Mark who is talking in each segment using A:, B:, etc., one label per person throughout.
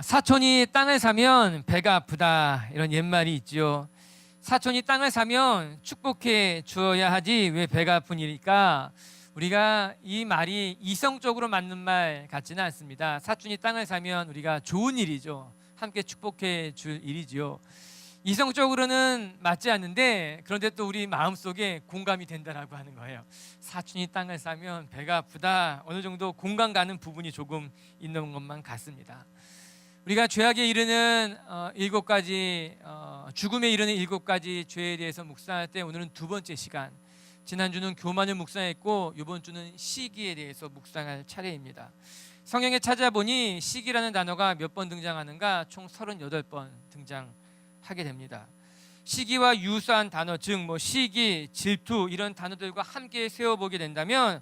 A: 사촌이 땅을 사면 배가 아프다, 이런 옛말이 있죠. 사촌이 땅을 사면 축복해 주어야 하지 왜 배가 아픈 일일까? 우리가 이 말이 이성적으로 맞는 말 같지는 않습니다. 사촌이 땅을 사면 우리가 좋은 일이죠. 함께 축복해 줄 일이죠. 이성적으로는 맞지 않는데, 그런데 또 우리 마음속에 공감이 된다라고 하는 거예요. 사촌이 땅을 사면 배가 아프다, 어느 정도 공감 가는 부분이 조금 있는 것만 같습니다. 우리가 죄악에 이르는 7가지, 죽음에 이르는 7가지 죄에 대해서 묵상할 때, 오늘은 두 번째 시간, 지난주는 교만을 묵상했고 이번 주는 시기에 대해서 묵상할 차례입니다. 성경에 찾아보니 시기라는 단어가 몇 번 등장하는가? 총 38번 등장하게 됩니다. 시기와 유사한 단어, 즉 시기, 질투 이런 단어들과 함께 세워보게 된다면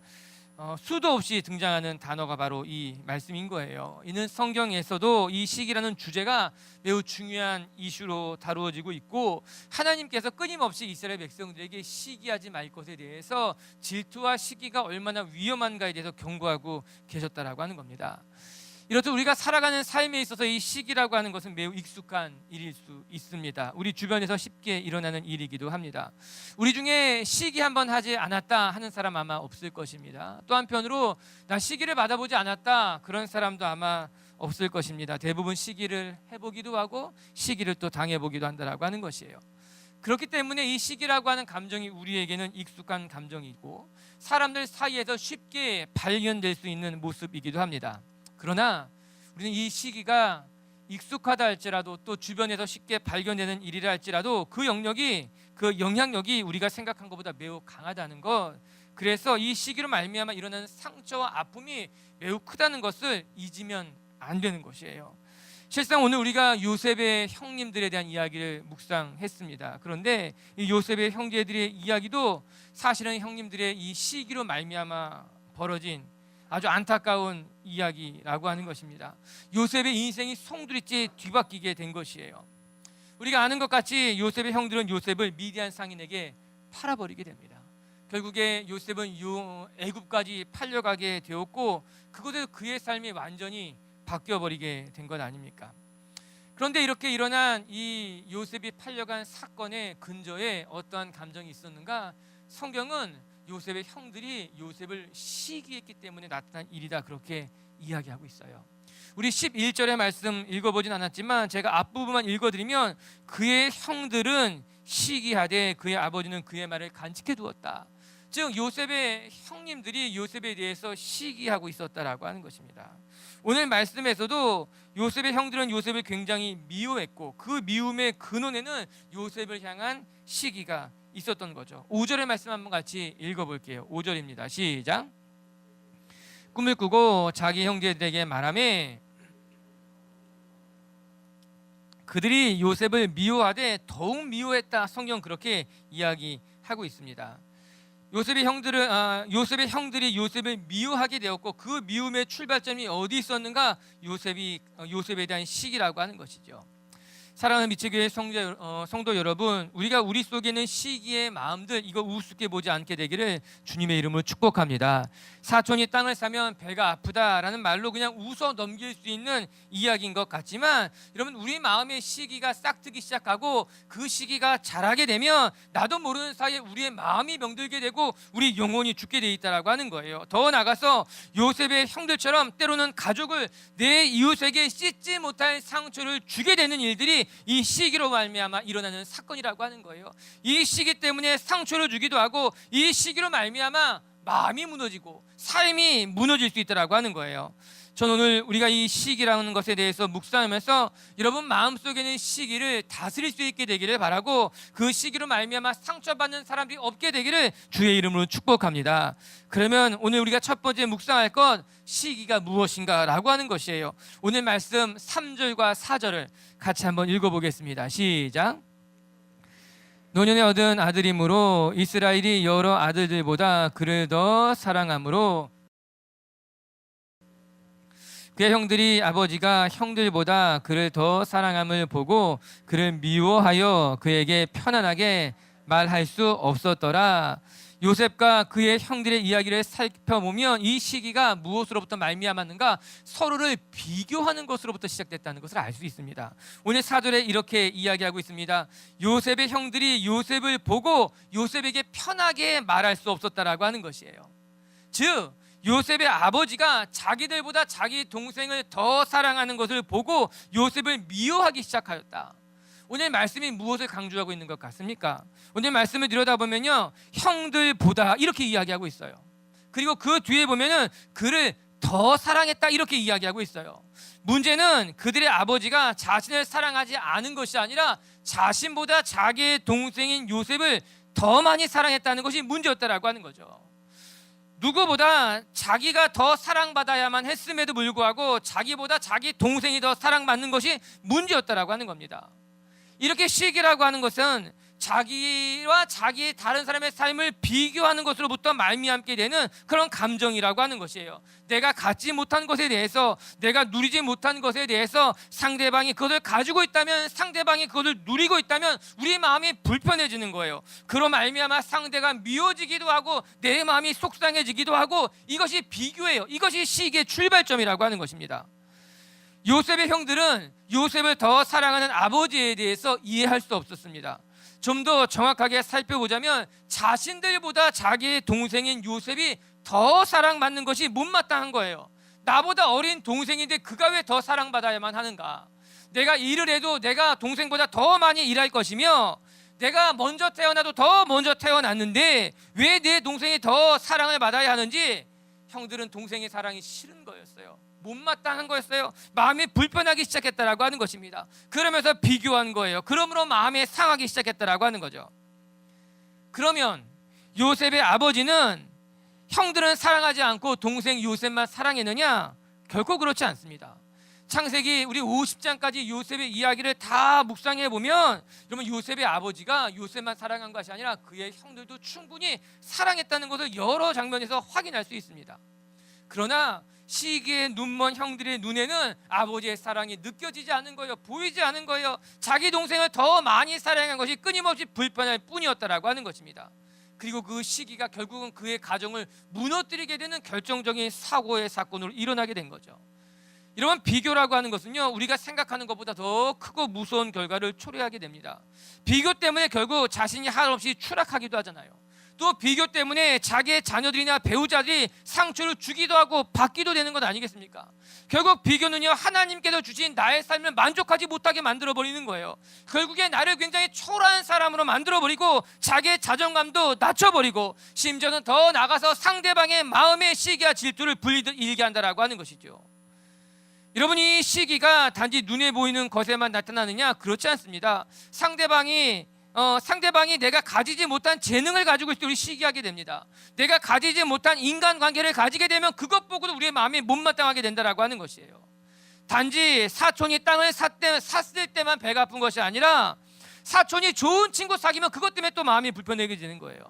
A: 수도 없이 등장하는 단어가 바로 이 말씀인 거예요. 이는 성경에서도 이 시기라는 주제가 매우 중요한 이슈로 다루어지고 있고, 하나님께서 끊임없이 이스라엘 백성들에게 시기하지 말 것에 대해서 질투와 시기가 얼마나 위험한가에 대해서 경고하고 계셨다라고 하는 겁니다. 이렇듯 우리가 살아가는 삶에 있어서 이 시기라고 하는 것은 매우 익숙한 일일 수 있습니다. 우리 주변에서 쉽게 일어나는 일이기도 합니다. 우리 중에 시기 한번 하지 않았다 하는 사람 아마 없을 것입니다. 또 한편으로 나 시기를 받아보지 않았다 그런 사람도 아마 없을 것입니다. 대부분 시기를 해보기도 하고 시기를 또 당해보기도 한다라고 하는 것이에요. 그렇기 때문에 이 시기라고 하는 감정이 우리에게는 익숙한 감정이고 사람들 사이에서 쉽게 발견될 수 있는 모습이기도 합니다. 그러나 우리는 이 시기가 익숙하다 할지라도, 또 주변에서 쉽게 발견되는 일이라 할지라도 그 영향력이 우리가 생각한 것보다 매우 강하다는 것, 그래서 이 시기로 말미암아 일어나는 상처와 아픔이 매우 크다는 것을 잊으면 안 되는 것이에요. 실상 오늘 우리가 요셉의 형님들에 대한 이야기를 묵상했습니다. 그런데 이 요셉의 형제들의 이야기도 사실은 형님들의 이 시기로 말미암아 벌어진 아주 안타까운 이야기라고 하는 것입니다. 요셉의 인생이 송두리째 뒤바뀌게 된 것이에요. 우리가 아는 것 같이 요셉의 형들은 요셉을 미디안 상인에게 팔아버리게 됩니다. 결국에 요셉은 애굽까지 팔려가게 되었고, 그곳에서 그의 삶이 완전히 바뀌어버리게 된 것 아닙니까? 그런데 이렇게 일어난 이 요셉이 팔려간 사건의 근저에 어떠한 감정이 있었는가? 성경은 요셉의 형들이 요셉을 시기했기 때문에 나타난 일이다, 그렇게 이야기하고 있어요. 우리 11절의 말씀 읽어보진 않았지만 제가 앞부분만 읽어드리면, 그의 형들은 시기하되 그의 아버지는 그의 말을 간직해 두었다. 즉 요셉의 형님들이 요셉에 대해서 시기하고 있었다라고 하는 것입니다. 오늘 말씀에서도 요셉의 형들은 요셉을 굉장히 미워했고, 그 미움의 근원에는 요셉을 향한 시기가 있었던 거죠. 5절의 말씀 한번 같이 읽어볼게요. 5절입니다. 시작. 꿈을 꾸고 자기 형제들에게 말하매 그들이 요셉을 미워하되 더욱 미워했다. 성경 그렇게 이야기하고 있습니다. 요셉의 형들이 요셉을 미워하게 되었고, 그 미움의 출발점이 어디 있었는가? 요셉에 대한 시기라고 하는 것이죠. 사랑하는 미치교회 성도 여러분, 우리가 우리 속에 있는 시기의 마음들, 이거 우습게 보지 않게 되기를 주님의 이름으로 축복합니다. 사촌이 땅을 사면 배가 아프다라는 말로 그냥 웃어 넘길 수 있는 이야기인 것 같지만, 여러분, 우리 마음의 시기가 싹트기 시작하고 그 시기가 자라게 되면 나도 모르는 사이에 우리의 마음이 병들게 되고 우리 영혼이 죽게 돼 있다라고 하는 거예요. 더 나아가서 요셉의 형들처럼 때로는 가족을, 내 이웃에게 씻지 못할 상처를 주게 되는 일들이 이 시기로 말미암아 일어나는 사건이라고 하는 거예요. 이 시기 때문에 상처를 주기도 하고, 이 시기로 말미암아 마음이 무너지고 삶이 무너질 수 있다라고 하는 거예요. 전 오늘 우리가 이 시기라는 것에 대해서 묵상하면서 여러분 마음속에 있는 시기를 다스릴 수 있게 되기를 바라고, 그 시기로 말미암아 상처받는 사람들이 없게 되기를 주의 이름으로 축복합니다. 그러면 오늘 우리가 첫 번째 묵상할 것, 시기가 무엇인가 라고 하는 것이에요. 오늘 말씀 3절과 4절을 같이 한번 읽어보겠습니다. 시작. 노년에 얻은 아들이므로 이스라엘이 여러 아들들보다 그를 더 사랑하므로 그의 형들이 아버지가 형들보다 그를 더 사랑함을 보고 그를 미워하여 그에게 편안하게 말할 수 없었더라. 요셉과 그의 형들의 이야기를 살펴보면 이 시기가 무엇으로부터 말미암았는가? 서로를 비교하는 것으로부터 시작됐다는 것을 알 수 있습니다. 오늘 4절에 이렇게 이야기하고 있습니다. 요셉의 형들이 요셉을 보고 요셉에게 편하게 말할 수 없었다라고 하는 것이에요. 즉 요셉의 아버지가 자기들보다 자기 동생을 더 사랑하는 것을 보고 요셉을 미워하기 시작하였다. 오늘 말씀이 무엇을 강조하고 있는 것 같습니까? 오늘 말씀을 들여다보면요, 형들보다 이렇게 이야기하고 있어요. 그리고 그 뒤에 보면은 그를 더 사랑했다 이렇게 이야기하고 있어요. 문제는 그들의 아버지가 자신을 사랑하지 않은 것이 아니라 자신보다 자기의 동생인 요셉을 더 많이 사랑했다는 것이 문제였다라고 하는 거죠. 누구보다 자기가 더 사랑받아야만 했음에도 불구하고 자기보다 자기 동생이 더 사랑받는 것이 문제였다라고 하는 겁니다. 이렇게 시기라고 하는 것은 자기와 자기의 다른 사람의 삶을 비교하는 것으로부터 말미암게 되는 그런 감정이라고 하는 것이에요. 내가 갖지 못한 것에 대해서, 내가 누리지 못한 것에 대해서 상대방이 그것을 가지고 있다면, 상대방이 그것을 누리고 있다면 우리의 마음이 불편해지는 거예요. 그로 말미암아 상대가 미워지기도 하고 내 마음이 속상해지기도 하고, 이것이 비교예요. 이것이 시기의 출발점이라고 하는 것입니다. 요셉의 형들은 요셉을 더 사랑하는 아버지에 대해서 이해할 수 없었습니다. 좀 더 정확하게 살펴보자면 자신들보다 자기의 동생인 요셉이 더 사랑받는 것이 못마땅한 거예요. 나보다 어린 동생인데 그가 왜 더 사랑받아야만 하는가? 내가 일을 해도 내가 동생보다 더 많이 일할 것이며, 내가 먼저 태어나도 더 먼저 태어났는데 왜 내 동생이 더 사랑을 받아야 하는지, 형들은 동생의 사랑이 싫은 거였어요. 못마땅한 거였어요. 마음이 불편하기 시작했다라고 하는 것입니다. 그러면서 비교한 거예요. 그러므로 마음이 상하기 시작했다라고 하는 거죠. 그러면 요셉의 아버지는 형들은 사랑하지 않고 동생 요셉만 사랑했느냐? 결코 그렇지 않습니다. 창세기 우리 50장까지 요셉의 이야기를 다 묵상해 보면, 여러분, 요셉의 아버지가 요셉만 사랑한 것이 아니라 그의 형들도 충분히 사랑했다는 것을 여러 장면에서 확인할 수 있습니다. 그러나 시기에 눈먼 형들의 눈에는 아버지의 사랑이 느껴지지 않은 거예요. 보이지 않은 거예요. 자기 동생을 더 많이 사랑한 것이 끊임없이 불편할 뿐이었다라고 하는 것입니다. 그리고 그 시기가 결국은 그의 가정을 무너뜨리게 되는 결정적인 사고의 사건으로 일어나게 된 거죠. 이런 비교라고 하는 것은요, 우리가 생각하는 것보다 더 크고 무서운 결과를 초래하게 됩니다. 비교 때문에 결국 자신이 한없이 추락하기도 하잖아요. 또 비교 때문에 자기의 자녀들이나 배우자들이 상처를 주기도 하고 받기도 되는 것 아니겠습니까? 결국 비교는요, 하나님께서 주신 나의 삶을 만족하지 못하게 만들어버리는 거예요. 결국에 나를 굉장히 초라한 사람으로 만들어버리고 자기의 자존감도 낮춰버리고, 심지어는 더 나가서 상대방의 마음의 시기와 질투를 불일게 한다라고 하는 것이죠. 여러분, 이 시기가 단지 눈에 보이는 것에만 나타나느냐? 그렇지 않습니다. 상대방이 내가 가지지 못한 재능을 가지고 있을 때 우리 시기하게 됩니다. 내가 가지지 못한 인간관계를 가지게 되면 그것 보고도 우리의 마음이 못마땅하게 된다라고 하는 것이에요. 단지 사촌이 땅을 샀을 때만 배가 아픈 것이 아니라 사촌이 좋은 친구 사귀면 그것 때문에 또 마음이 불편해지는 거예요.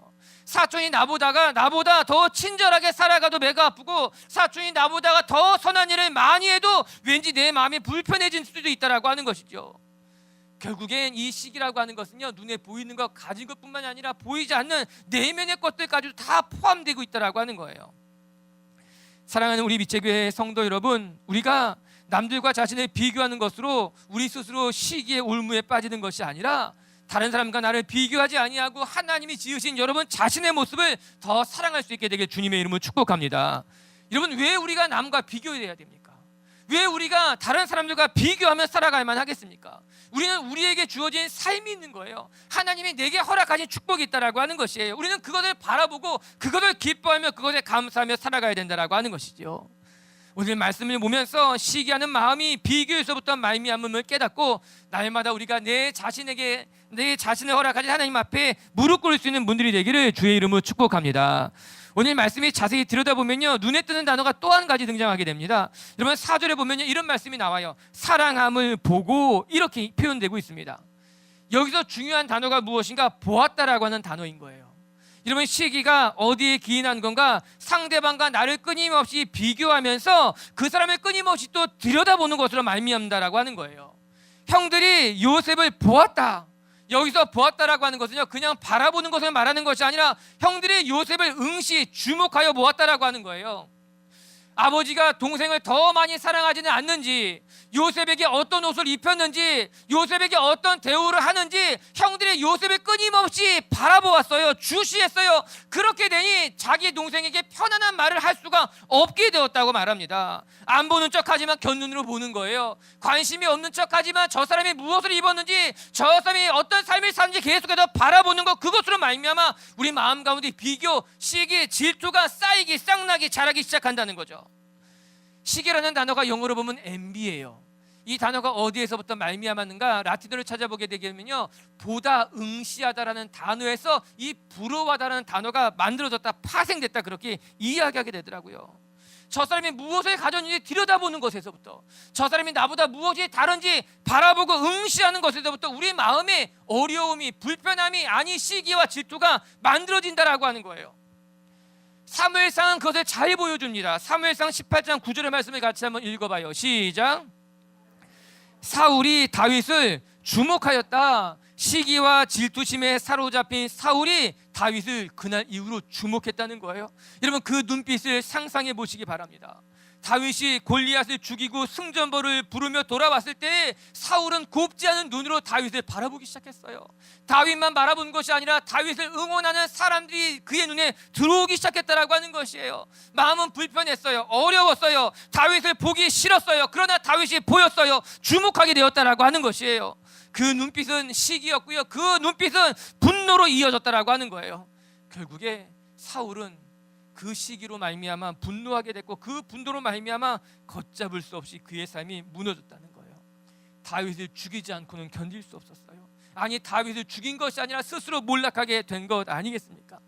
A: 사촌이 나보다 더 친절하게 살아가도 배가 아프고, 사촌이 나보다 더 선한 일을 많이 해도 왠지 내 마음이 불편해질 수도 있다라고 하는 것이죠. 결국엔 이 시기라고 하는 것은요, 눈에 보이는 것 가진 것뿐만이 아니라 보이지 않는 내면의 것들까지도 다 포함되고 있다라고 하는 거예요. 사랑하는 우리 미체교회 성도 여러분, 우리가 남들과 자신을 비교하는 것으로 우리 스스로 시기의 올무에 빠지는 것이 아니라, 다른 사람과 나를 비교하지 아니하고 하나님이 지으신 여러분 자신의 모습을 더 사랑할 수 있게 되길 주님의 이름으로 축복합니다. 여러분, 왜 우리가 남과 비교해야 됩니까? 왜 우리가 다른 사람들과 비교하며 살아가야만 하겠습니까? 우리는 우리에게 주어진 삶이 있는 거예요. 하나님이 내게 허락하신 축복이 있다라고 하는 것이에요. 우리는 그것을 바라보고 그것을 기뻐하며 그것에 감사하며 살아가야 된다라고 하는 것이죠. 오늘 말씀을 보면서 시기하는 마음이 비교에서부터 말미암음을 깨닫고, 날마다 우리가 내 자신을 허락하신 하나님 앞에 무릎 꿇을 수 있는 분들이 되기를 주의 이름으로 축복합니다. 오늘 말씀이 자세히 들여다보면요, 눈에 뜨는 단어가 또 한 가지 등장하게 됩니다. 여러분, 4절에 보면요, 이런 말씀이 나와요. 사랑함을 보고, 이렇게 표현되고 있습니다. 여기서 중요한 단어가 무엇인가? 보았다라고 하는 단어인 거예요. 여러분, 시기가 어디에 기인한 건가? 상대방과 나를 끊임없이 비교하면서 그 사람을 끊임없이 또 들여다보는 것으로 말미암다라고 하는 거예요. 형들이 요셉을 보았다. 여기서 보았다라고 하는 것은요, 그냥 바라보는 것을 말하는 것이 아니라 형들이 요셉을 응시 주목하여 보았다라고 하는 거예요. 아버지가 동생을 더 많이 사랑하지는 않는지, 요셉에게 어떤 옷을 입혔는지, 요셉에게 어떤 대우를 하는지 형들이 요셉을 끊임없이 바라보았어요. 주시했어요. 그렇게 되니 자기 동생에게 편안한 말을 할 수가 없게 되었다고 말합니다. 안 보는 척하지만 곁눈으로 보는 거예요. 관심이 없는 척하지만 저 사람이 무엇을 입었는지, 저 사람이 어떤 삶을 사는지 계속해서 바라보는 것, 그것으로 말미암아 우리 마음 가운데 비교, 시기, 질투가 쌓이기, 쌍나기, 자라기 시작한다는 거죠. 시기라는 단어가 영어로 보면 envy예요. 이 단어가 어디에서부터 말미암았는가? 라틴어를 찾아보게 되면요, 보다 응시하다라는 단어에서 이 부러워하다라는 단어가 만들어졌다, 파생됐다, 그렇게 이야기하게 되더라고요. 저 사람이 무엇을 가졌는지 들여다보는 것에서부터, 저 사람이 나보다 무엇이 다른지 바라보고 응시하는 것에서부터 우리 마음에 어려움이, 불편함이, 아니 시기와 질투가 만들어진다라고 하는 거예요. 사무엘상은 그것을 잘 보여줍니다. 사무엘상 18장 9절의 말씀을 같이 한번 읽어봐요. 시작. 사울이 다윗을 주목하였다. 시기와 질투심에 사로잡힌 사울이 다윗을 그날 이후로 주목했다는 거예요. 여러분, 그 눈빛을 상상해 보시기 바랍니다. 다윗이 골리앗을 죽이고 승전보를 부르며 돌아왔을 때 사울은 곱지 않은 눈으로 다윗을 바라보기 시작했어요. 다윗만 바라본 것이 아니라 다윗을 응원하는 사람들이 그의 눈에 들어오기 시작했다라고 하는 것이에요. 마음은 불편했어요. 어려웠어요. 다윗을 보기 싫었어요. 그러나 다윗이 보였어요. 주목하게 되었다라고 하는 것이에요. 그 눈빛은 시기였고요, 그 눈빛은 분노로 이어졌다라고 하는 거예요. 결국에 사울은 그 시기로 말미암아 분노하게 됐고, 그 분노로 말미암아 걷잡을 수 없이 그의 삶이 무너졌다는 거예요. 다윗을 죽이지 않고는 견딜 수 없었어요. 아니, 다윗을 죽인 것이 아니라 스스로 몰락하게 된 것 아니겠습니까?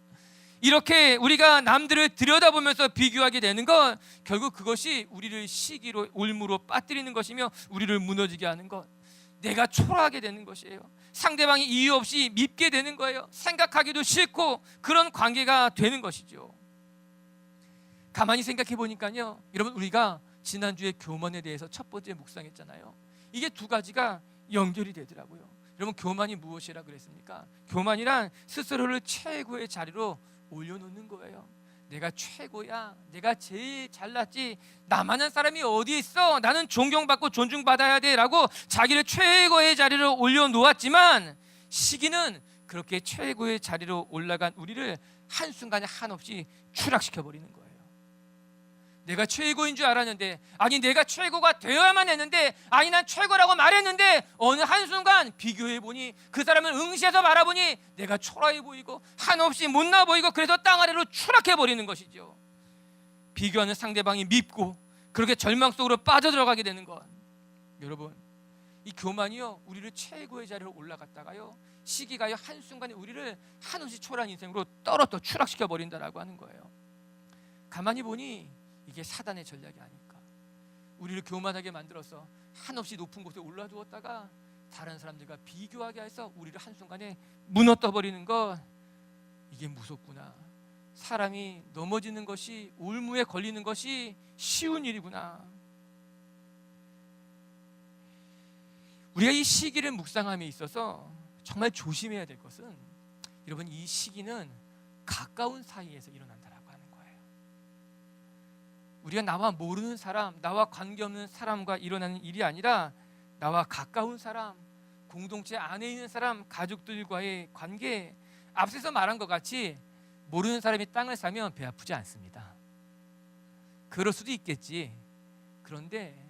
A: 이렇게 우리가 남들을 들여다보면서 비교하게 되는 건 결국 그것이 우리를 시기로, 올무로 빠뜨리는 것이며 우리를 무너지게 하는 것, 내가 초라하게 되는 것이에요. 상대방이 이유 없이 밉게 되는 거예요. 생각하기도 싫고 그런 관계가 되는 것이죠. 가만히 생각해 보니까요, 여러분, 우리가 지난주에 교만에 대해서 첫 번째 묵상했잖아요. 이게 두 가지가 연결이 되더라고요. 여러분, 교만이 무엇이라 그랬습니까? 교만이란 스스로를 최고의 자리로 올려놓는 거예요. 내가 최고야, 내가 제일 잘났지, 나만한 사람이 어디 있어, 나는 존경받고 존중받아야 돼 라고 자기를 최고의 자리로 올려놓았지만, 시기는 그렇게 최고의 자리로 올라간 우리를 한순간에 한없이 추락시켜버리는 거예요. 내가 최고인 줄 알았는데, 아니 내가 최고가 되어야만 했는데, 아니 난 최고라고 말했는데, 어느 한순간 비교해보니, 그 사람을 응시해서 바라보니 내가 초라해 보이고 한없이 못나 보이고, 그래서 땅 아래로 추락해버리는 것이죠. 비교하는 상대방이 밉고 그렇게 절망 속으로 빠져들어가게 되는 것. 여러분, 이 교만이요, 우리를 최고의 자리로 올라갔다가요, 시기가요, 한순간에 우리를 한없이 초라한 인생으로 떨어져 추락시켜버린다라고 하는 거예요. 가만히 보니 이게 사단의 전략이 아닐까. 우리를 교만하게 만들어서 한없이 높은 곳에 올라두었다가 다른 사람들과 비교하게 해서 우리를 한순간에 무너뜨려버리는 것, 이게 무섭구나. 사람이 넘어지는 것이, 올무에 걸리는 것이 쉬운 일이구나. 우리가 이 시기를 묵상함에 있어서 정말 조심해야 될 것은, 여러분, 이 시기는 가까운 사이에서 일어난다라고 하는 거예요. 우리가 나와 모르는 사람, 나와 관계없는 사람과 일어나는 일이 아니라 나와 가까운 사람, 공동체 안에 있는 사람, 가족들과의 관계. 앞서서 말한 것 같이 모르는 사람이 땅을 사면 배 아프지 않습니다. 그럴 수도 있겠지. 그런데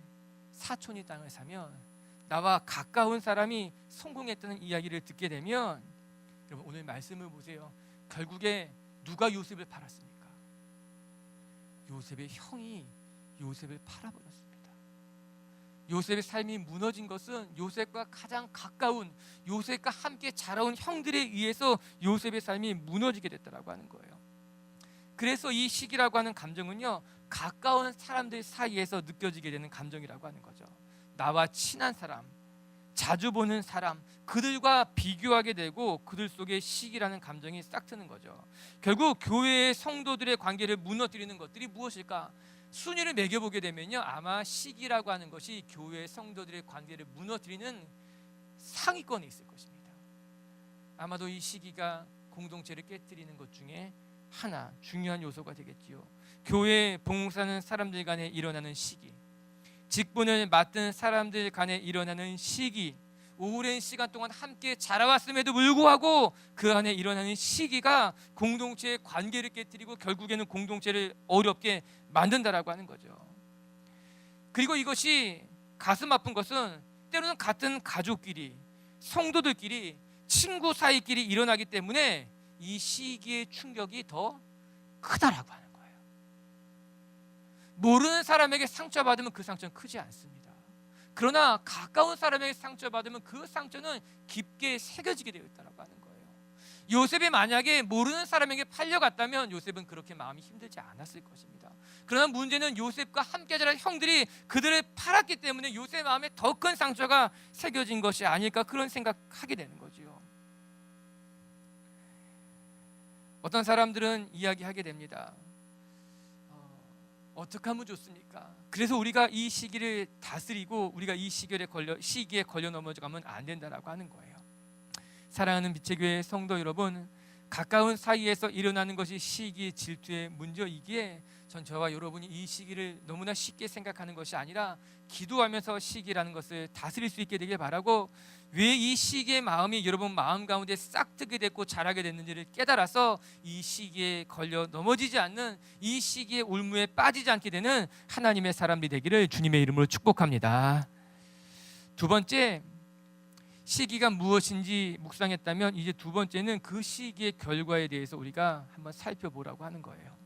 A: 사촌이 땅을 사면, 나와 가까운 사람이 성공했다는 이야기를 듣게 되면, 여러분 오늘 말씀을 보세요. 결국에 누가 요셉을 팔았습니까? 요셉의 형이 요셉을 팔아버렸습니다. 요셉의 삶이 무너진 것은 요셉과 가장 가까운, 요셉과 함께 자라온 형들에 의해서 요셉의 삶이 무너지게 됐다라고 하는 거예요. 그래서 이 시기라고 하는 감정은요, 가까운 사람들 사이에서 느껴지게 되는 감정이라고 하는 거죠. 나와 친한 사람, 자주 보는 사람, 그들과 비교하게 되고 그들 속에 시기라는 감정이 싹 트는 거죠. 결국 교회의 성도들의 관계를 무너뜨리는 것들이 무엇일까? 순위를 매겨보게 되면요, 아마 시기라고 하는 것이 교회의 성도들의 관계를 무너뜨리는 상위권에 있을 것입니다. 아마도 이 시기가 공동체를 깨뜨리는 것 중에 하나 중요한 요소가 되겠지요. 교회 봉사하는 사람들 간에 일어나는 시기, 직분을 맡은 사람들 간에 일어나는 시기, 오랜 시간 동안 함께 자라왔음에도 불구하고 그 안에 일어나는 시기가 공동체의 관계를 깨뜨리고 결국에는 공동체를 어렵게 만든다라고 하는 거죠. 그리고 이것이 가슴 아픈 것은 때로는 같은 가족끼리, 성도들끼리, 친구 사이끼리 일어나기 때문에 이 시기의 충격이 더 크다라고 하는 거예요. 모르는 사람에게 상처받으면 그 상처는 크지 않습니다. 그러나 가까운 사람에게 상처받으면 그 상처는 깊게 새겨지게 되어 있다고 하는 거예요. 요셉이 만약에 모르는 사람에게 팔려갔다면 요셉은 그렇게 마음이 힘들지 않았을 것입니다. 그러나 문제는 요셉과 함께 자란 형들이 그들을 팔았기 때문에 요셉 마음에 더 큰 상처가 새겨진 것이 아닐까, 그런 생각하게 되는 거지요. 어떤 사람들은 이야기하게 됩니다. 어떻게 하면 좋습니까? 그래서 우리가 이 시기를 다스리고 우리가 이 시기에 걸려 넘어가면 안 된다라고 하는 거예요. 사랑하는 빛의 교회 성도 여러분, 가까운 사이에서 일어나는 것이 시기 질투의 문제이기에 전 저와 여러분이 이 시기를 너무나 쉽게 생각하는 것이 아니라 기도하면서 시기라는 것을 다스릴 수 있게 되길 바라고, 왜 이 시기의 마음이 여러분 마음 가운데 싹트게 됐고 자라게 됐는지를 깨달아서 이 시기에 걸려 넘어지지 않는, 이 시기의 올무에 빠지지 않게 되는 하나님의 사람들이 되기를 주님의 이름으로 축복합니다. 두 번째, 시기가 무엇인지 묵상했다면 이제 두 번째는 그 시기의 결과에 대해서 우리가 한번 살펴보라고 하는 거예요.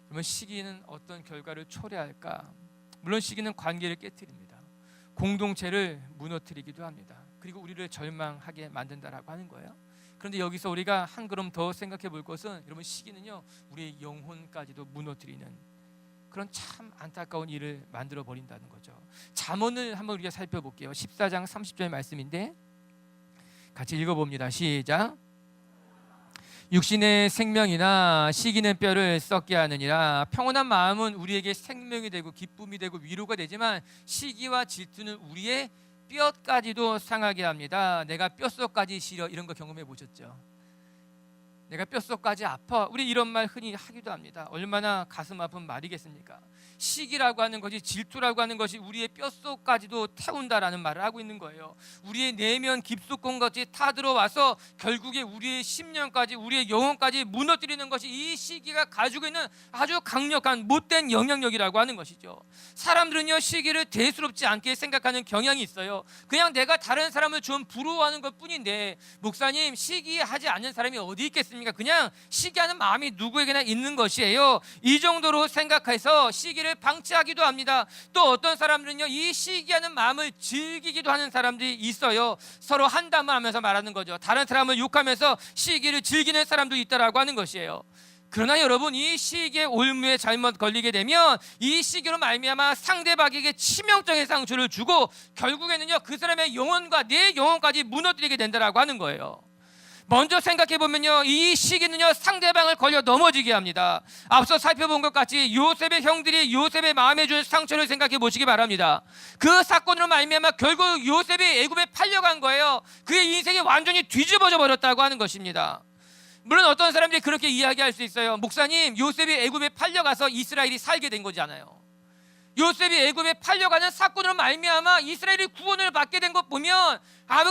A: 그러면 시기는 어떤 결과를 초래할까? 물론 시기는 관계를 깨뜨립니다. 공동체를 무너뜨리기도 합니다. 그리고 우리를 절망하게 만든다라고 하는 거예요. 그런데 여기서 우리가 한 걸음 더 생각해 볼 것은, 여러분 시기는요 우리의 영혼까지도 무너뜨리는 그런 참 안타까운 일을 만들어 버린다는 거죠. 잠언을 한번 우리가 살펴볼게요. 14장 30절 말씀인데 같이 읽어봅니다. 시작. 육신의 생명이나 시기는 뼈를 썩게 하느니라. 평온한 마음은 우리에게 생명이 되고 기쁨이 되고 위로가 되지만 시기와 질투는 우리의 뼈까지도 상하게 합니다. 내가 뼛속까지 시려, 이런 거 경험해 보셨죠? 내가 뼛속까지 아파, 우리 이런 말 흔히 하기도 합니다. 얼마나 가슴 아픈 말이겠습니까? 시기라고 하는 것이, 질투라고 하는 것이 우리의 뼛속까지도 태운다라는 말을 하고 있는 거예요. 우리의 내면 깊숙한것이 타들어와서 결국에 우리의 심령까지, 우리의 영혼까지 무너뜨리는 것이 이 시기가 가지고 있는 아주 강력한 못된 영향력이라고 하는 것이죠. 사람들은요 시기를 대수롭지 않게 생각하는 경향이 있어요. 그냥 내가 다른 사람을 좀 부러워하는 것 뿐인데, 목사님 시기하지 않는 사람이 어디 있겠습니까? 그냥 시기하는 마음이 누구에게나 있는 것이에요. 이 정도로 생각해서 시기를 방치하기도 합니다. 또 어떤 사람들은요 이 시기하는 마음을 즐기기도 하는 사람들이 있어요. 서로 한담을 하면서 말하는 거죠. 다른 사람을 욕하면서 시기를 즐기는 사람도 있다라고 하는 것이에요. 그러나 여러분, 이 시기의 올무에 잘못 걸리게 되면 이 시기로 말미암아 상대방에게 치명적인 상처를 주고 결국에는요 그 사람의 영혼과 내 영혼까지 무너뜨리게 된다라고 하는 거예요. 먼저 생각해 보면요 이 시기는요 상대방을 걸려 넘어지게 합니다. 앞서 살펴본 것 같이 요셉의 형들이 요셉의 마음에 준 상처를 생각해 보시기 바랍니다. 그 사건으로 말미암아 결국 요셉이 애굽에 팔려간 거예요. 그의 인생이 완전히 뒤집어져 버렸다고 하는 것입니다. 물론 어떤 사람들이 그렇게 이야기할 수 있어요. 목사님, 요셉이 애굽에 팔려가서 이스라엘이 살게 된 거잖아요. 요셉이 애굽에 팔려가는 사건으로 말미암아 이스라엘이 구원을 받게 된 것 보면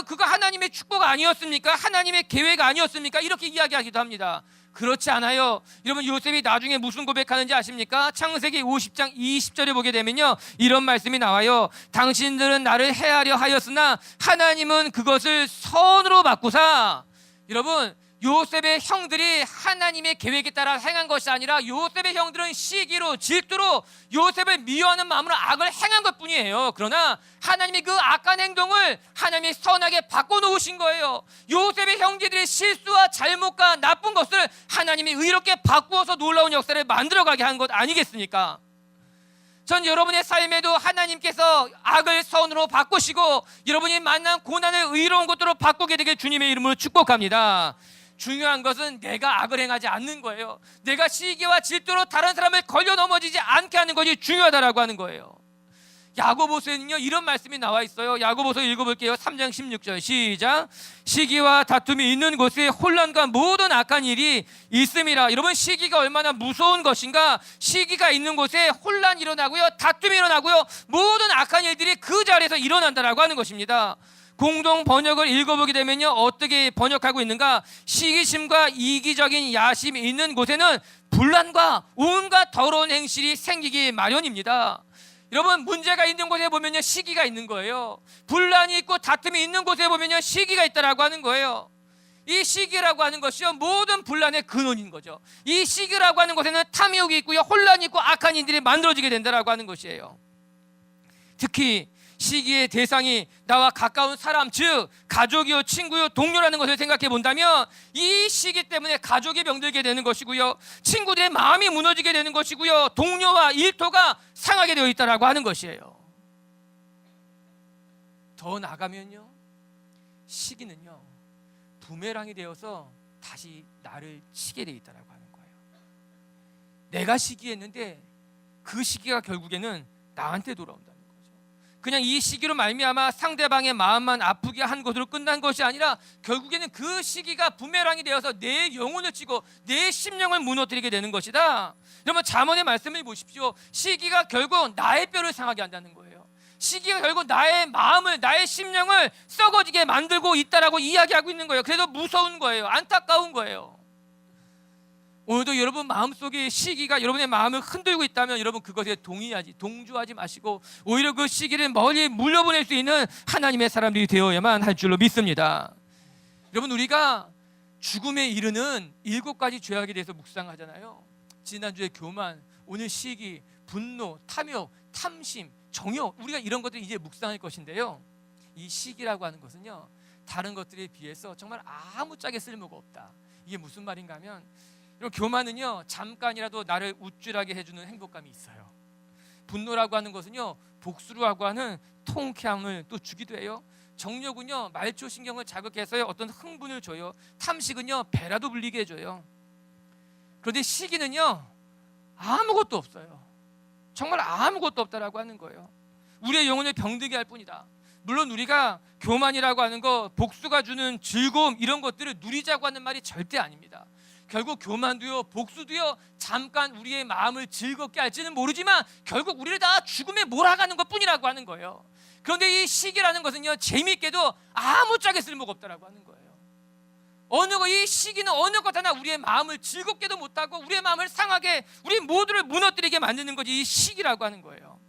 A: 그거 하나님의 축복 아니었습니까? 하나님의 계획 아니었습니까? 이렇게 이야기하기도 합니다. 그렇지 않아요. 여러분, 요셉이 나중에 무슨 고백하는지 아십니까? 창세기 50장 20절에 보게 되면요 이런 말씀이 나와요. 당신들은 나를 해하려 하였으나 하나님은 그것을 선으로 바꾸사. 여러분, 요셉의 형들이 하나님의 계획에 따라 행한 것이 아니라 요셉의 형들은 시기로, 질투로 요셉을 미워하는 마음으로 악을 행한 것뿐이에요. 그러나 하나님이 그 악한 행동을 하나님이 선하게 바꿔놓으신 거예요. 요셉의 형제들의 실수와 잘못과 나쁜 것을 하나님이 의롭게 바꾸어서 놀라운 역사를 만들어가게 한 것 아니겠습니까? 전 여러분의 삶에도 하나님께서 악을 선으로 바꾸시고 여러분이 만난 고난을 의로운 것으로 바꾸게 되길 주님의 이름으로 축복합니다. 중요한 것은 내가 악을 행하지 않는 거예요. 내가 시기와 질투로 다른 사람을 걸려 넘어지지 않게 하는 것이 중요하다라고 하는 거예요. 야고보서에는요 이런 말씀이 나와 있어요. 야고보서 읽어볼게요. 3장 16절 시작. 시기와 다툼이 있는 곳에 혼란과 모든 악한 일이 있음이라. 여러분, 시기가 얼마나 무서운 것인가. 시기가 있는 곳에 혼란이 일어나고요, 다툼이 일어나고요, 모든 악한 일들이 그 자리에서 일어난다라고 하는 것입니다. 공동 번역을 읽어보게 되면요 어떻게 번역하고 있는가. 시기심과 이기적인 야심이 있는 곳에는 분란과 온갖 더러운 행실이 생기기 마련입니다. 여러분, 문제가 있는 곳에 보면요 시기가 있는 거예요. 분란이 있고 다툼이 있는 곳에 보면요 시기가 있다라고 하는 거예요. 이 시기라고 하는 것이요 모든 분란의 근원인 거죠. 이 시기라고 하는 곳에는 탐욕이 있고요, 혼란이 있고 악한 일들이 만들어지게 된다라고 하는 것이에요. 특히 시기의 대상이 나와 가까운 사람, 즉 가족이요, 친구요, 동료라는 것을 생각해 본다면 이 시기 때문에 가족이 병들게 되는 것이고요, 친구들의 마음이 무너지게 되는 것이고요, 동료와 일터가 상하게 되어 있다라고 하는 것이에요. 더 나아가면요 시기는요 부메랑이 되어서 다시 나를 치게 되어 있다라고 하는 거예요. 내가 시기했는데 그 시기가 결국에는 나한테 돌아온다. 그냥 이 시기로 말미암아 상대방의 마음만 아프게 한 것으로 끝난 것이 아니라 결국에는 그 시기가 부메랑이 되어서 내 영혼을 치고 내 심령을 무너뜨리게 되는 것이다. 여러분, 잠언의 말씀을 보십시오. 시기가 결국 나의 뼈를 상하게 한다는 거예요. 시기가 결국 나의 마음을, 나의 심령을 썩어지게 만들고 있다라고 이야기하고 있는 거예요. 그래서 무서운 거예요. 안타까운 거예요. 오늘도 여러분 마음속에 시기가 여러분의 마음을 흔들고 있다면 여러분 그것에 동조하지 마시고 오히려 그 시기를 멀리 물려보낼 수 있는 하나님의 사람들이 되어야만 할 줄로 믿습니다. 여러분, 우리가 죽음에 이르는 7가지 죄악에 대해서 묵상하잖아요. 지난주에 교만, 오늘 시기, 분노, 탐욕, 탐심, 정욕, 우리가 이런 것들을 이제 묵상할 것인데요, 이 시기라고 하는 것은요 다른 것들에 비해서 정말 아무짝에 쓸모가 없다. 이게 무슨 말인가 하면, 교만은요 잠깐이라도 나를 우쭐하게 해주는 행복감이 있어요. 분노라고 하는 것은요 복수라고 하는 통쾌함을 또 주기도 해요. 정욕은요 말초신경을 자극해서 어떤 흥분을 줘요. 탐식은요 배라도 불리게 해줘요. 그런데 시기는요 아무것도 없어요. 정말 아무것도 없다라고 하는 거예요. 우리의 영혼을 병들게 할 뿐이다. 물론 우리가 교만이라고 하는 거, 복수가 주는 즐거움, 이런 것들을 누리자고 하는 말이 절대 아닙니다. 결국 교만도요, 복수도요 잠깐 우리의 마음을 즐겁게 할지는 모르지만 결국 우리를 다 죽음에 몰아가는 것뿐이라고 하는 거예요. 그런데 이 시기라는 것은요 재미있게도 아무짝에 쓸모가 없다라고 하는 거예요. 이 시기는 어느 것 하나 우리의 마음을 즐겁게도 못하고 우리의 마음을 상하게, 우리 모두를 무너뜨리게 만드는 것이 이 시기라고 하는 거예요.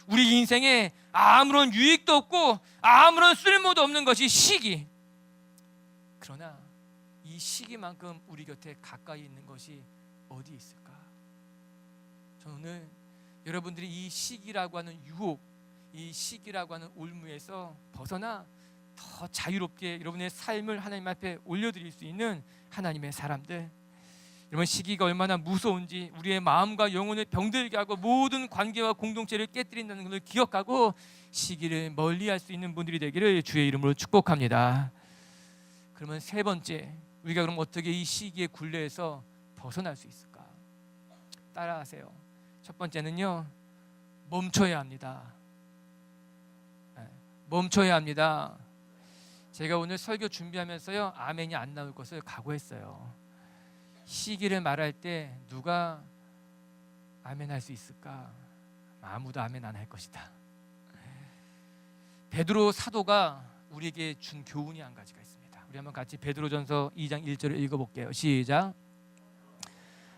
A: 우리 인생에 아무런 유익도 없고 아무런 쓸모도 없는 것이 시기. 그러나 이 시기만큼 우리 곁에 가까이 있는 것이 어디 있을까? 저는 오늘 여러분들이 이 시기라고 하는 유혹, 이 시기라고 하는 올무에서 벗어나 더 자유롭게 여러분의 삶을 하나님 앞에 올려드릴 수 있는 하나님의 사람들, 여러분 시기가 얼마나 무서운지, 우리의 마음과 영혼을 병들게 하고 모든 관계와 공동체를 깨뜨린다는 것을 기억하고 시기를 멀리할 수 있는 분들이 되기를 주의 이름으로 축복합니다. 그러면 세 번째, 우리가 그럼 어떻게 이 시기의 굴레에서 벗어날 수 있을까? 따라하세요. 첫 번째는요, 멈춰야 합니다. 멈춰야 합니다. 제가 오늘 설교 준비하면서요 아멘이 안 나올 것을 각오했어요. 시기를 말할 때 누가 아멘 할 수 있을까? 아무도 아멘 안 할 것이다. 베드로 사도가 우리에게 준 교훈이 한 가지가 있습니다. 우리 한번 같이 베드로전서 2장 1절을 읽어볼게요. 시작.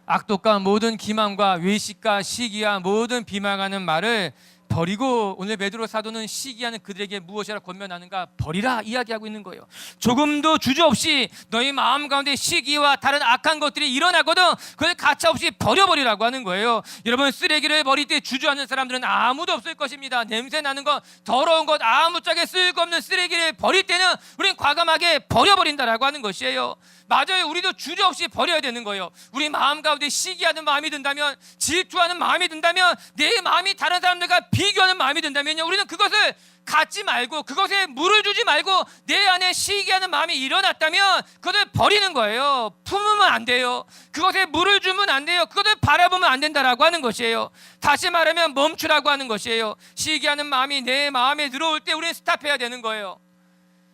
A: 악독과 모든 기만과 외식과 시기와 모든 비방하는 말을 버리고, 오늘 베드로 사도는 시기하는 그들에게 무엇이라 권면하는가? 버리라 이야기하고 있는 거예요. 조금도 주저없이 너희 마음 가운데 시기와 다른 악한 것들이 일어나거든 그걸 가차없이 버려버리라고 하는 거예요. 여러분, 쓰레기를 버릴 때 주저하는 사람들은 아무도 없을 것입니다. 냄새나는 것, 더러운 것, 아무짝에 쓸데없는 쓰레기를 버릴 때는 우리는 과감하게 버려버린다라고 하는 것이에요. 맞아요. 우리도 주저없이 버려야 되는 거예요. 우리 마음 가운데 시기하는 마음이 든다면, 질투하는 마음이 든다면, 내 마음이 다른 사람들과 비교하는 마음이 든다면요, 우리는 그것을 갖지 말고, 그것에 물을 주지 말고, 내 안에 시기하는 마음이 일어났다면 그것을 버리는 거예요. 품으면 안 돼요. 그것에 물을 주면 안 돼요. 그것을 바라보면 안 된다라고 하는 것이에요. 다시 말하면 멈추라고 하는 것이에요. 시기하는 마음이 내 마음에 들어올 때 우리는 스탑해야 되는 거예요.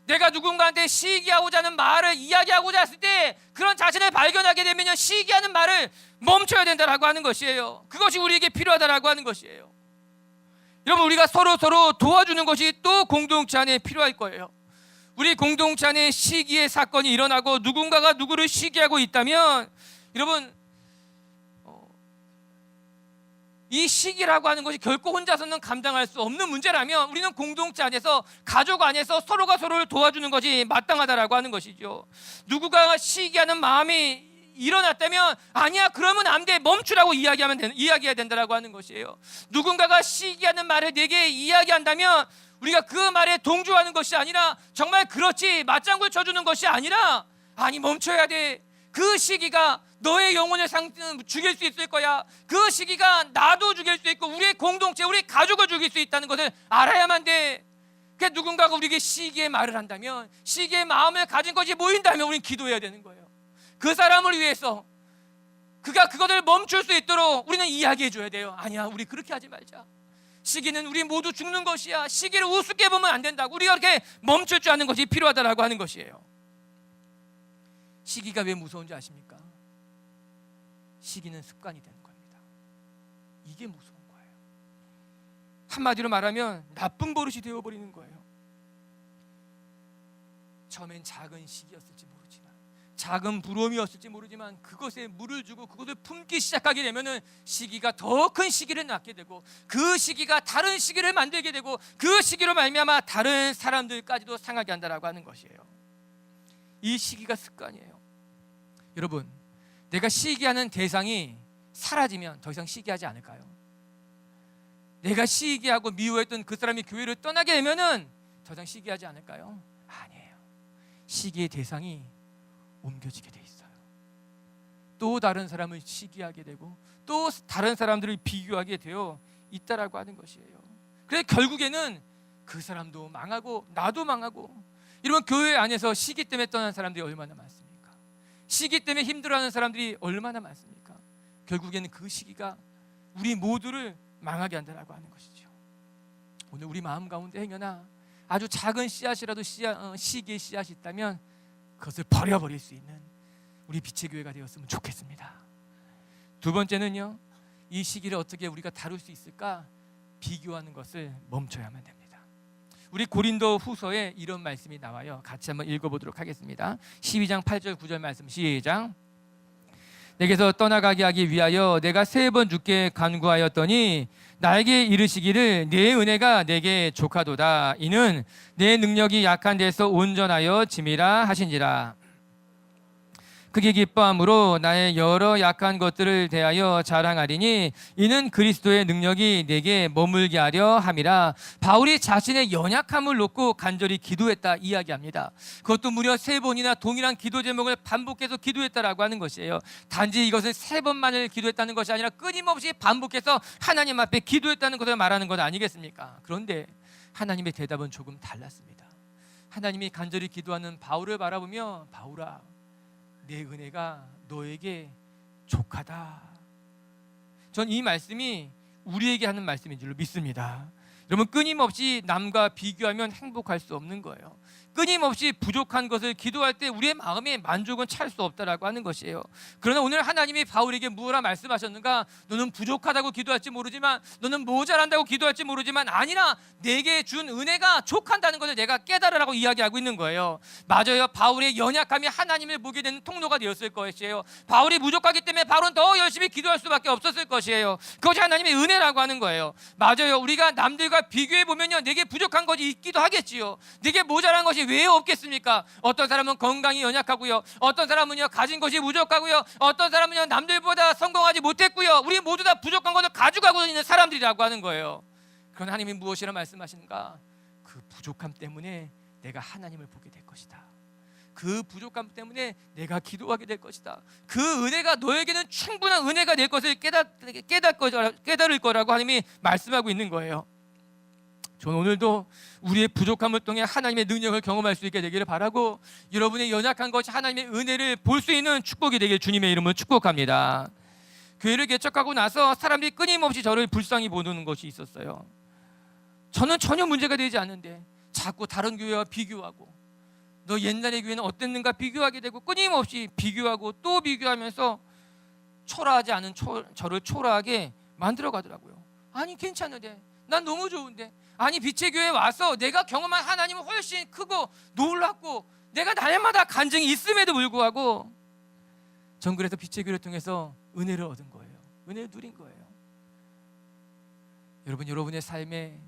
A: 내가 누군가한테 시기하고자 하는 말을 이야기하고자 했을 때 그런 자신을 발견하게 되면 시기하는 말을 멈춰야 된다라고 하는 것이에요. 그것이 우리에게 필요하다라고 하는 것이에요. 여러분, 우리가 서로 도와주는 것이 또 공동체 안에 필요할 거예요. 우리 공동체 안에 시기의 사건이 일어나고 누군가가 누구를 시기하고 있다면, 여러분, 이 시기라고 하는 것이 결코 혼자서는 감당할 수 없는 문제라면 우리는 공동체 안에서, 가족 안에서 서로가 서로를 도와주는 것이 마땅하다라고 하는 것이죠. 누구가 시기하는 마음이 일어났다면, 아니야, 그러면 안 돼, 멈추라고 이야기해야 된다라고 하는 것이에요. 누군가가 시기하는 말을 내게 이야기한다면 우리가 그 말에 동조하는 것이 아니라, 정말 그렇지, 맞장구를 쳐주는 것이 아니라, 아니, 멈춰야 돼. 그 시기가 너의 영혼을 죽일 수 있을 거야. 그 시기가 나도 죽일 수 있고 우리의 공동체, 우리 가족을 죽일 수 있다는 것을 알아야만 돼. 그 누군가가 우리에게 시기의 말을 한다면, 시기의 마음을 가진 것이 모인다면 우리는 기도해야 되는 거예요. 그 사람을 위해서 그가 그것을 멈출 수 있도록 우리는 이야기해 줘야 돼요. 아니야, 우리 그렇게 하지 말자. 시기는 우리 모두 죽는 것이야. 시기를 우습게 보면 안 된다고. 우리가 그렇게 멈출 줄 아는 것이 필요하다라고 하는 것이에요. 시기가 왜 무서운지 아십니까? 시기는 습관이 되는 겁니다. 이게 무서운 거예요. 한마디로 말하면 나쁜 버릇이 되어버리는 거예요. 처음엔 작은 시기였을지 모르지만, 작은 부러움이었을지 모르지만, 그것에 물을 주고 그것을 품기 시작하게 되면은 시기가 더 큰 시기를 낳게 되고, 그 시기가 다른 시기를 만들게 되고, 그 시기로 말미암아 다른 사람들까지도 상하게 한다라고 하는 것이에요. 이 시기가 습관이에요. 여러분, 내가 시기하는 대상이 사라지면 더 이상 시기하지 않을까요? 내가 시기하고 미워했던 그 사람이 교회를 떠나게 되면은 더 이상 시기하지 않을까요? 아니에요. 시기의 대상이 옮겨지게 돼 있어요. 또 다른 사람을 시기하게 되고 또 다른 사람들을 비교하게 되어 있다라고 하는 것이에요. 그래서 결국에는 그 사람도 망하고 나도 망하고. 이러면 교회 안에서 시기 때문에 떠난 사람들이 얼마나 많습니까? 시기 때문에 힘들어하는 사람들이 얼마나 많습니까? 결국에는 그 시기가 우리 모두를 망하게 한다라고 하는 것이죠. 오늘 우리 마음 가운데 행여나 아주 작은 씨앗이라도 시기의 씨앗이 있다면 그것을 버려버릴 수 있는 우리 빛의 교회가 되었으면 좋겠습니다. 두 번째는요, 이 시기를 어떻게 우리가 다룰 수 있을까? 비교하는 것을 멈춰야만 됩니다. 우리 고린도 후서에 이런 말씀이 나와요. 같이 한번 읽어보도록 하겠습니다. 12장 8절 9절 말씀 시작. 내게서 떠나가게 하기 위하여 내가 3번 주께 간구하였더니 나에게 이르시기를 내 은혜가 내게 족하도다. 이는 내 능력이 약한 데서 온전하여 짐이라 하신지라. 크게 기뻐함으로 나의 여러 약한 것들을 대하여 자랑하리니 이는 그리스도의 능력이 내게 머물게 하려 함이라. 바울이 자신의 연약함을 놓고 간절히 기도했다 이야기합니다. 그것도 무려 3번이나 동일한 기도 제목을 반복해서 기도했다라고 하는 것이에요. 단지 이것은 3번만을 기도했다는 것이 아니라 끊임없이 반복해서 하나님 앞에 기도했다는 것을 말하는 것 아니겠습니까? 그런데 하나님의 대답은 조금 달랐습니다. 하나님이 간절히 기도하는 바울을 바라보며, 바울아, 내 은혜가 너에게 족하다. 전 이 말씀이 우리에게 하는 말씀인 줄로 믿습니다. 여러분, 끊임없이 남과 비교하면 행복할 수 없는 거예요. 끊임없이 부족한 것을 기도할 때 우리의 마음에 만족은 찰 수 없다라고 하는 것이에요. 그러나 오늘 하나님이 바울에게 무엇라 말씀하셨는가? 너는 부족하다고 기도할지 모르지만, 너는 모자란다고 기도할지 모르지만, 아니라 내게 준 은혜가 족한다는 것을 내가 깨달으라고 이야기하고 있는 거예요. 맞아요. 바울의 연약함이 하나님을 보게 되는 통로가 되었을 것이에요. 바울이 부족하기 때문에 바울은 더 열심히 기도할 수밖에 없었을 것이에요. 그것이 하나님의 은혜라고 하는 거예요. 맞아요. 우리가 남들과 비교해 보면요, 내게 부족한 것이 있기도 하겠지요. 내게 모자란 것이 왜 없겠습니까? 어떤 사람은 건강이 연약하고요, 어떤 사람은요 가진 것이 부족하고요, 어떤 사람은요 남들보다 성공하지 못했고요. 우리 모두 다 부족한 것을 가져가고 있는 사람들이라고 하는 거예요. 그러나 하나님이 무엇이라 말씀하시는가? 그 부족함 때문에 내가 하나님을 보게 될 것이다. 그 부족함 때문에 내가 기도하게 될 것이다. 그 은혜가 너에게는 충분한 은혜가 될 것을 깨달을 거라고 하나님이 말씀하고 있는 거예요. 저는 오늘도 우리의 부족함을 통해 하나님의 능력을 경험할 수 있게 되기를 바라고, 여러분의 연약한 것이 하나님의 은혜를 볼 수 있는 축복이 되길 주님의 이름으로 축복합니다. 교회를 개척하고 나서 사람들이 끊임없이 저를 불쌍히 보는 것이 있었어요. 저는 전혀 문제가 되지 않는데 자꾸 다른 교회와 비교하고, 너 옛날의 교회는 어땠는가 비교하게 되고, 끊임없이 비교하고 또 비교하면서 초라하지 않은 저를 초라하게 만들어 가더라고요. 아니 괜찮은데, 난 너무 좋은데, 아니 빛의 교회에 와서 내가 경험한 하나님은 훨씬 크고 놀랍고 내가 날마다 간증이 있음에도 불구하고 전 그래서 빛의 교회를 통해서 은혜를 얻은 거예요. 은혜를 누린 거예요. 여러분, 여러분의 삶에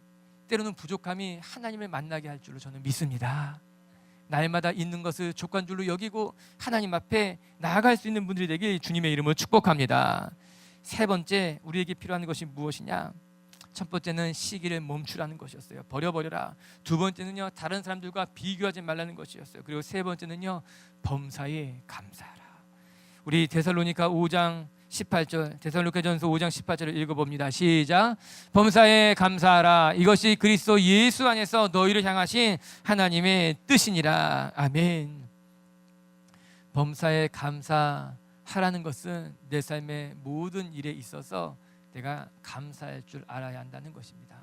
A: 때로는 부족함이 하나님을 만나게 할 줄로 저는 믿습니다. 날마다 있는 것을 족관줄로 여기고 하나님 앞에 나아갈 수 있는 분들이 되길 주님의 이름으로 축복합니다. 세 번째, 우리에게 필요한 것이 무엇이냐? 첫 번째는 시기를 멈추라는 것이었어요. 버려버려라. 두 번째는요, 다른 사람들과 비교하지 말라는 것이었어요. 그리고 세 번째는요, 범사에 감사하라. 우리 데살로니가 5장 18절, 데살로니가전서 5장 18절을 읽어봅니다. 시작. 범사에 감사하라. 이것이 그리스도 예수 안에서 너희를 향하신 하나님의 뜻이니라. 아멘. 범사에 감사하라는 것은 내 삶의 모든 일에 있어서 내가 감사할 줄 알아야 한다는 것입니다.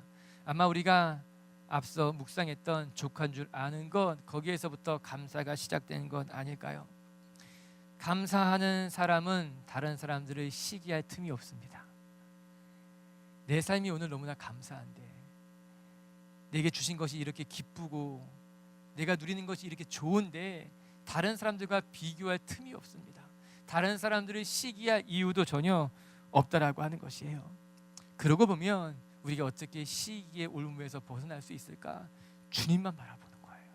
A: 아마 우리가 앞서 묵상했던 족한 줄 아는 것, 거기에서부터 감사가 시작되는 것 아닐까요? 감사하는 사람은 다른 사람들을 시기할 틈이 없습니다. 내 삶이 오늘 너무나 감사한데, 내게 주신 것이 이렇게 기쁘고 내가 누리는 것이 이렇게 좋은데 다른 사람들과 비교할 틈이 없습니다. 다른 사람들을 시기할 이유도 전혀 없다라고 하는 것이에요. 그러고 보면 우리가 어떻게 시기의 올무에서 벗어날 수 있을까? 주님만 바라보는 거예요.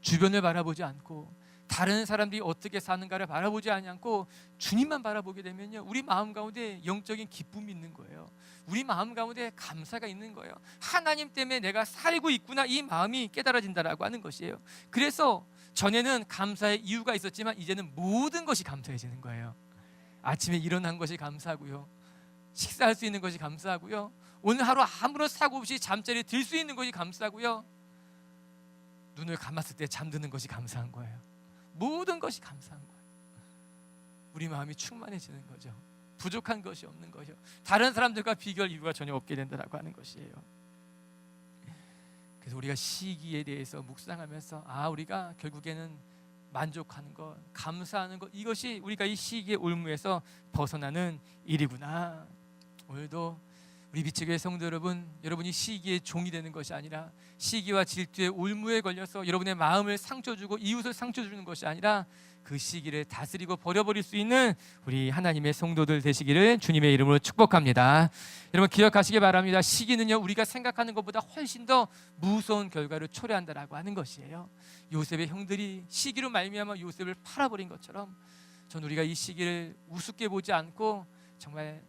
A: 주변을 바라보지 않고 다른 사람들이 어떻게 사는가를 바라보지 않고 주님만 바라보게 되면요, 우리 마음 가운데 영적인 기쁨이 있는 거예요. 우리 마음 가운데 감사가 있는 거예요. 하나님 때문에 내가 살고 있구나, 이 마음이 깨달아진다라고 하는 것이에요. 그래서 전에는 감사의 이유가 있었지만 이제는 모든 것이 감사해지는 거예요. 아침에 일어난 것이 감사하고요, 식사할 수 있는 것이 감사하고요, 오늘 하루 아무런 사고 없이 잠자리에 들 수 있는 것이 감사하고요, 눈을 감았을 때 잠드는 것이 감사한 거예요. 모든 것이 감사한 거예요. 우리 마음이 충만해지는 거죠. 부족한 것이 없는 거죠. 다른 사람들과 비교할 이유가 전혀 없게 된다고 하는 것이에요. 그래서 우리가 시기에 대해서 묵상하면서 우리가 결국에는 만족하는 것, 감사하는 것, 이것이 우리가 이 시기의 올무에서 벗어나는 일이구나. 오늘도 우리 빛의 교회 성도 여러분, 여러분이 시기의 종이 되는 것이 아니라 시기와 질투의 올무에 걸려서 여러분의 마음을 상처 주고 이웃을 상처 주는 것이 아니라 그 시기를 다스리고 버려버릴 수 있는 우리 하나님의 성도들 되시기를 주님의 이름으로 축복합니다. 여러분 기억하시기 바랍니다. 시기는요, 우리가 생각하는 것보다 훨씬 더 무서운 결과를 초래한다라고 하는 것이에요. 요셉의 형들이 시기로 말미암아 요셉을 팔아버린 것처럼 전 우리가 이 시기를 우습게 보지 않고 정말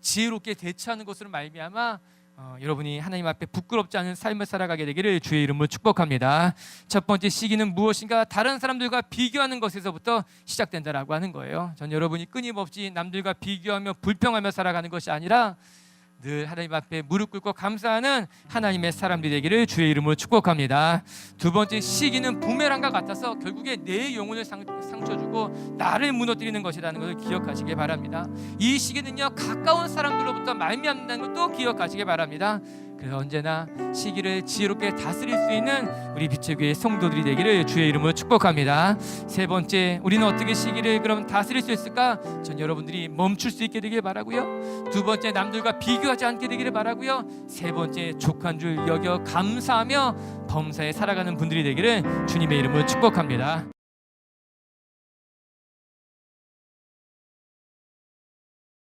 A: 지혜롭게 대처하는 것으로 말미암아 여러분이 하나님 앞에 부끄럽지 않은 삶을 살아가게 되기를 주의 이름으로 축복합니다. 첫 번째 시기는 무엇인가? 다른 사람들과 비교하는 것에서부터 시작된다라고 하는 거예요. 전 여러분이 끊임없이 남들과 비교하며 불평하며 살아가는 것이 아니라 늘 하나님 앞에 무릎 꿇고 감사하는 하나님의 사람들이 되기를 주의 이름으로 축복합니다. 두 번째 시기는 부메랑과 같아서 결국에 내 영혼을 상처 주고 나를 무너뜨리는 것이라는 것을 기억하시기 바랍니다. 이 시기는요, 가까운 사람들로부터 말미암는 것도 기억하시기 바랍니다. 그래서 언제나 시기를 지혜롭게 다스릴 수 있는 우리 빛의 교회 성도들이 되기를 주의 이름으로 축복합니다. 세 번째, 우리는 어떻게 시기를 그럼 다스릴 수 있을까? 전 여러분들이 멈출 수 있게 되길 바라고요. 두 번째, 남들과 비교하지 않게 되기를 바라고요. 세 번째, 족한 줄 여겨 감사하며 범사에 살아가는 분들이 되기를 주님의 이름으로 축복합니다.